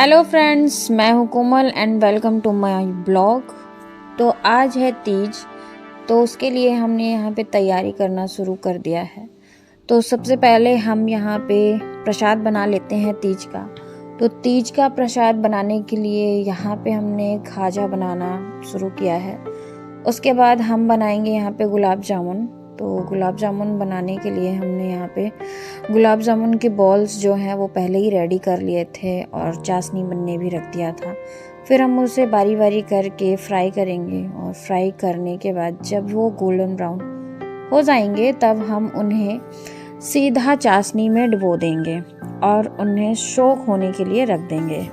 Hello friends, मैं हूँ Komal and welcome to my blog. तो आज है तीज, तो उसके लिए हमने यहाँ पे तैयारी करना शुरू कर दिया है। तो सबसे पहले हम यहाँ पे प्रसाद बना लेते हैं तीज का। तो तीज का प्रसाद बनाने के लिए यहाँ पे हमने खाजा बनाना शुरू किया है। उसके बाद हम बनाएंगे यहाँ पे गुलाब जामुन। तो गुलाब जामुन बनाने के लिए हमने यहाँ पे गुलाब जामुन के बॉल्स जो हैं वो पहले ही रेडी कर लिए थे और चाशनी बनने भी रख दिया था। फिर हम उसे बारी बारी करके फ्राई करेंगे और फ्राई करने के बाद जब वो गोल्डन ब्राउन हो जाएंगे तब हम उन्हें सीधा चाशनी में डुबो देंगे और उन्हें सोख होने के लिए रख देंगे।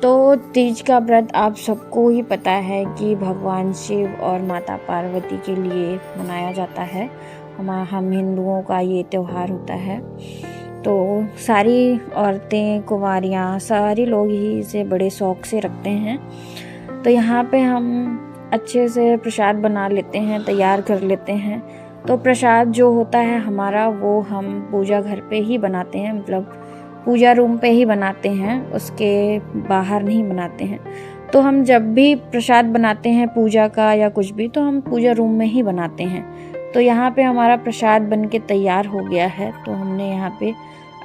तो तीज का व्रत आप सबको ही पता है कि भगवान शिव और माता पार्वती के लिए मनाया जाता है। हम हिंदुओं का ये त्यौहार होता है। तो सारी औरतें, कुंवारियाँ, सारे लोग ही इसे बड़े शौक से रखते हैं। तो यहाँ पे हम अच्छे से प्रसाद बना लेते हैं, तैयार कर लेते हैं। तो प्रसाद जो होता है हमारा वो हम पूजा घर पे ही बनाते हैं, मतलब पूजा रूम पे ही बनाते हैं, उसके बाहर नहीं बनाते हैं। तो हम जब भी प्रसाद बनाते हैं पूजा का या कुछ भी, तो हम पूजा रूम में ही बनाते हैं। तो यहाँ पे हमारा प्रसाद बन के तैयार हो गया है। तो हमने यहाँ पे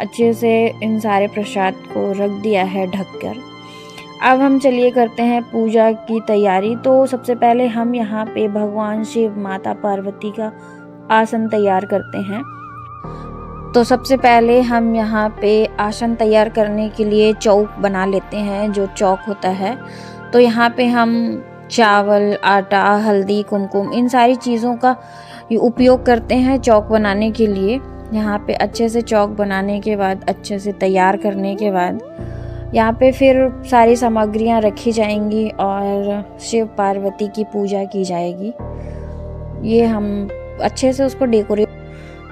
अच्छे से इन सारे प्रसाद को रख दिया है ढककर। अब हम चलिए करते हैं पूजा की तैयारी। तो सबसे पहले हम यहाँ पे भगवान शिव, माता पार्वती का आसन तैयार करते हैं। तो सबसे पहले हम यहाँ पे आसन तैयार करने के लिए चौक बना लेते हैं, जो चौक होता है। तो यहाँ पे हम चावल, आटा, हल्दी, कुमकुम, इन सारी चीज़ों का उपयोग करते हैं चौक बनाने के लिए। यहाँ पे अच्छे से चौक बनाने के बाद, अच्छे से तैयार करने के बाद यहाँ पे फिर सारी सामग्रियाँ रखी जाएंगी और शिव पार्वती की पूजा की जाएगी। ये हम अच्छे से उसको डेकोरेट,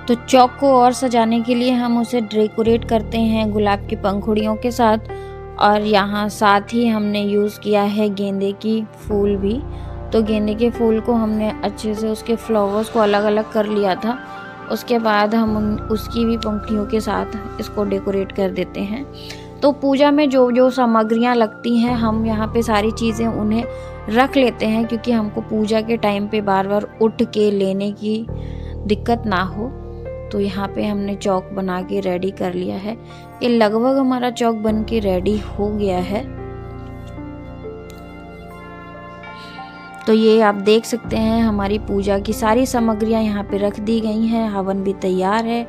तो चौक को और सजाने के लिए हम उसे डेकोरेट करते हैं गुलाब की पंखुड़ियों के साथ। और यहाँ साथ ही हमने यूज़ किया है गेंदे की फूल भी। तो गेंदे के फूल को हमने अच्छे से उसके फ्लावर्स को अलग अलग कर लिया था। उसके बाद हम उसकी भी पंखुड़ियों के साथ इसको डेकोरेट कर देते हैं। तो पूजा में जो जो सामग्रियाँ लगती हैं हम यहाँ पे सारी चीज़ें उन्हें रख लेते हैं, क्योंकि हमको पूजा के टाइम पे बार बार उठ के लेने की दिक्कत ना हो। तो यहाँ पे हमने चौक बना के रेडी कर लिया है। ये लगभग हमारा चौक बन के रेडी हो गया है। तो ये आप देख सकते हैं हमारी पूजा की सारी सामग्रियाँ यहाँ पे रख दी गई हैं। हवन भी तैयार है।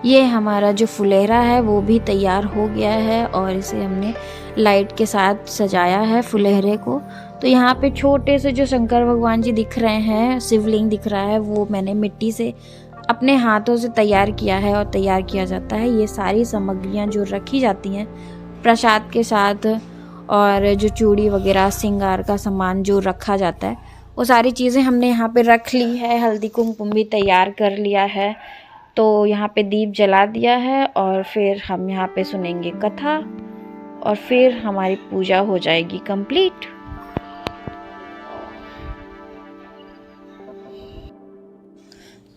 ये हमारा जो फुलेरा है वो भी तैयार हो गया है और इसे हमने लाइट के साथ सजाया है फुलहरे को। तो यहाँ पे छोटे से जो शंकर भगवान जी दिख रहे हैं, शिवलिंग दिख रहा है, वो मैंने मिट्टी से अपने हाथों से तैयार किया है और तैयार किया जाता है। ये सारी सामग्रियाँ जो रखी जाती हैं प्रसाद के साथ, और जो चूड़ी वगैरह, श्रृंगार का सामान जो रखा जाता है, वो सारी चीज़ें हमने यहाँ पे रख ली है। हल्दी कुमकुम भी तैयार कर लिया है। तो यहाँ पे दीप जला दिया है और फिर हम यहाँ पे सुनेंगे कथा और फिर हमारी पूजा हो जाएगी कंप्लीट।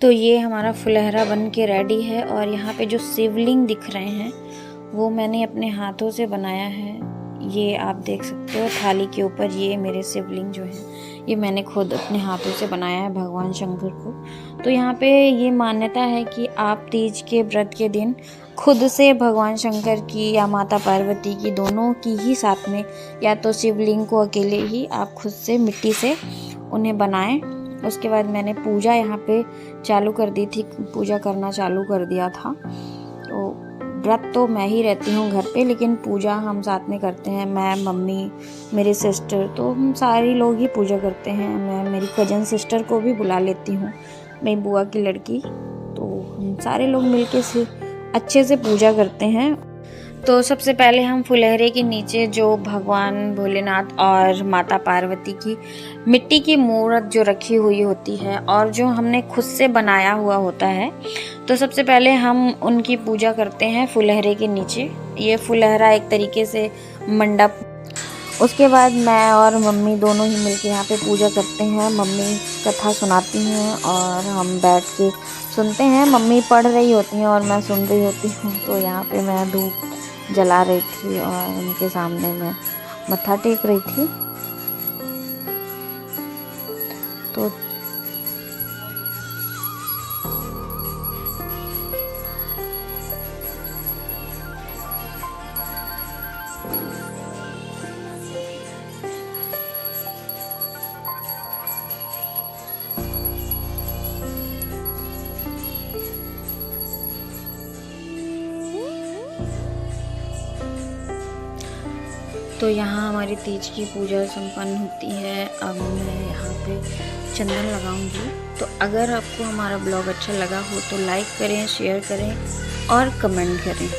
तो ये हमारा फुलहरा बन के रेडी है और यहाँ पे जो शिवलिंग दिख रहे हैं वो मैंने अपने हाथों से बनाया है। ये आप देख सकते हो थाली के ऊपर, ये मेरे शिवलिंग जो है ये मैंने खुद अपने हाथों से बनाया है भगवान शंकर को। तो यहाँ पे ये मान्यता है कि आप तीज के व्रत के दिन खुद से भगवान शंकर की या माता पार्वती की, दोनों की ही साथ में, या तो शिवलिंग को अकेले ही आप खुद से मिट्टी से उन्हें बनाएं। उसके बाद मैंने पूजा यहाँ पे चालू कर दी थी, पूजा करना चालू कर दिया था। तो व्रत तो मैं ही रहती हूँ घर पे, लेकिन पूजा हम साथ में करते हैं। मैं, मम्मी, मेरी सिस्टर, तो हम सारे लोग ही पूजा करते हैं। मैं मेरी कज़न सिस्टर को भी बुला लेती हूँ, मेरी बुआ की लड़की। तो हम सारे लोग मिलके से अच्छे से पूजा करते हैं। तो सबसे पहले हम फुलहरे के नीचे जो भगवान भोलेनाथ और माता पार्वती की मिट्टी की मूर्त जो रखी हुई होती है और जो हमने खुद से बनाया हुआ होता है, तो सबसे पहले हम उनकी पूजा करते हैं फुलहरे के नीचे। ये फुलहरा एक तरीके से मंडप। उसके बाद मैं और मम्मी दोनों ही मिलके यहाँ पे पूजा करते हैं। मम्मी कथा सुनाती हैं और हम बैठ के सुनते हैं। मम्मी पढ़ रही होती हैं और मैं सुन रही होती हूँ। तो यहाँ पे मैं धूप जला रही थी और उनके सामने मैं मत्था टेक रही थी। तो तो यहाँ हमारी तीज की पूजा संपन्न होती है। अब मैं यहाँ पे चंदन लगाऊंगी। तो अगर आपको हमारा ब्लॉग अच्छा लगा हो तो लाइक करें, शेयर करें और कमेंट करें।